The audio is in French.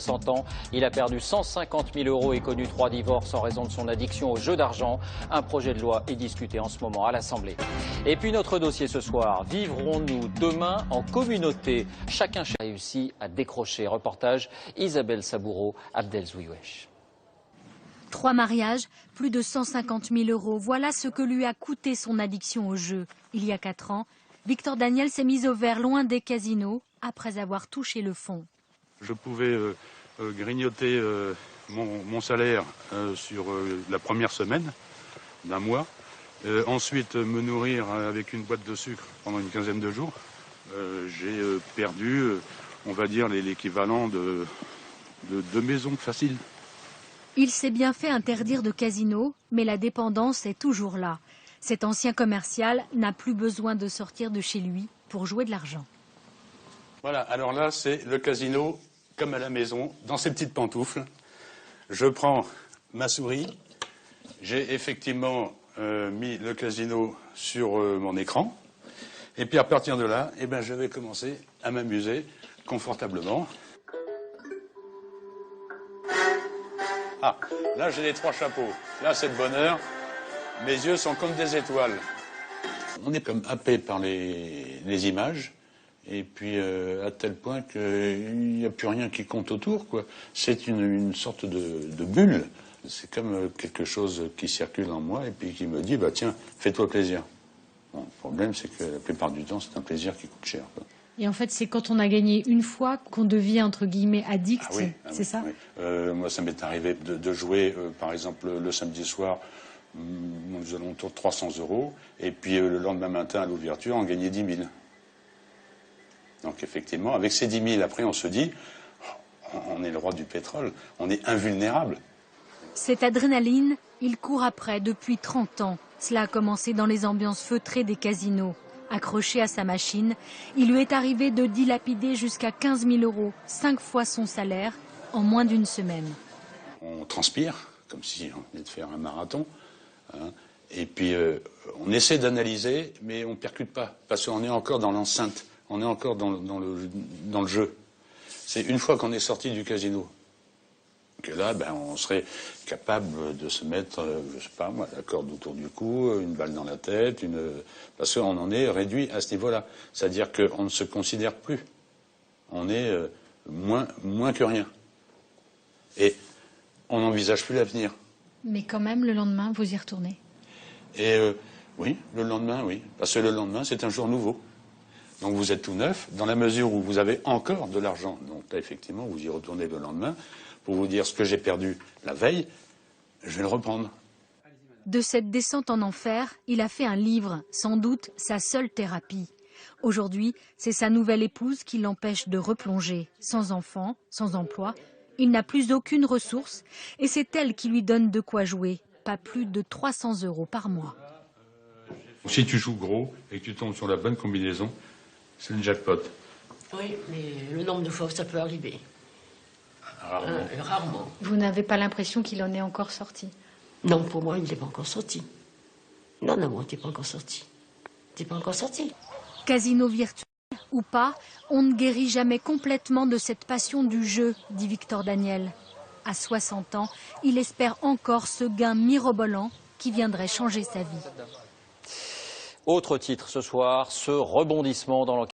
100 ans, il a perdu 150 000 € et connu 3 divorces en raison de son addiction aux jeux d'argent. Un projet de loi est discuté en ce moment à l'Assemblée. Et puis notre dossier ce soir, vivrons-nous demain en communauté? Chacun a réussi à décrocher. Reportage Isabelle Saboureau, Abdelzouiwesh. 3 mariages, plus de 150 000 €. Voilà ce que lui a coûté son addiction aux jeux. Il y a 4 ans, Victor Daniel s'est mis au vert loin des casinos après avoir touché le fond. Je pouvais grignoter mon salaire sur la première semaine d'un mois. Ensuite, me nourrir avec une boîte de sucre pendant une quinzaine de jours. J'ai perdu, on va dire, l'équivalent de 2 maisons faciles. Il s'est bien fait interdire de casino, mais la dépendance est toujours là. Cet ancien commercial n'a plus besoin de sortir de chez lui pour jouer de l'argent. Voilà, alors là, c'est le casino comme à la maison, dans ces petites pantoufles. Je prends ma souris. J'ai effectivement mis le casino sur mon écran. Et puis à partir de là, eh ben, je vais commencer à m'amuser confortablement. Ah, là j'ai les 3 chapeaux. Là c'est le bonheur. Mes yeux sont comme des étoiles. On est comme happé par les images. Et puis à tel point qu'il n'y a plus rien qui compte autour, quoi. C'est une sorte de bulle. C'est comme quelque chose qui circule en moi et puis qui me dit, bah tiens, fais-toi plaisir. Bon, le problème, c'est que la plupart du temps, c'est un plaisir qui coûte cher, quoi. Et en fait, c'est quand on a gagné une fois qu'on devient, entre guillemets, addict, c'est ça? Oui. Moi, ça m'est arrivé de jouer, par exemple, le samedi soir, aux alentours de 300 €, et puis le lendemain matin, à l'ouverture, on gagnait 10 000. Donc effectivement, avec ces 10 000, après, on se dit, on est le roi du pétrole, on est invulnérable. Cette adrénaline, il court après depuis 30 ans. Cela a commencé dans les ambiances feutrées des casinos. Accroché à sa machine, il lui est arrivé de dilapider jusqu'à 15 000 €, 5 fois son salaire, en moins d'une semaine. On transpire, comme si on venait de faire un marathon, hein, et puis on essaie d'analyser, mais on ne percute pas, parce qu'on est encore dans l'enceinte. On est encore dans le jeu. C'est une fois qu'on est sorti du casino que là, ben, on serait capable de se mettre, je sais pas moi, la corde autour du cou, une balle dans la tête, parce qu'on en est réduit à ce niveau-là. C'est-à-dire qu'on ne se considère plus. On est moins que rien. Et on n'envisage plus l'avenir. Mais quand même, le lendemain, vous y retournez? Et oui, le lendemain, oui. Parce que le lendemain, c'est un jour nouveau. Donc vous êtes tout neuf, dans la mesure où vous avez encore de l'argent. Donc là, effectivement, vous y retournez le lendemain pour vous dire ce que j'ai perdu la veille, je vais le reprendre. De cette descente en enfer, il a fait un livre, sans doute sa seule thérapie. Aujourd'hui, c'est sa nouvelle épouse qui l'empêche de replonger. Sans enfant, sans emploi, il n'a plus aucune ressource et c'est elle qui lui donne de quoi jouer. Pas plus de 300 € par mois. Si tu joues gros et que tu tombes sur la bonne combinaison, c'est le jackpot. Oui, mais le nombre de fois où ça peut arriver. Rarement. Rarement. Vous n'avez pas l'impression qu'il en est encore sorti? Non, pour moi, il n'est pas encore sorti. Non, moi, tu n'es pas encore sorti. Tu n'es pas encore sorti. Casino virtuel ou pas, on ne guérit jamais complètement de cette passion du jeu, dit Victor Daniel. À 60 ans, il espère encore ce gain mirobolant qui viendrait changer sa vie. Autre titre ce soir, ce rebondissement dans l'enquête.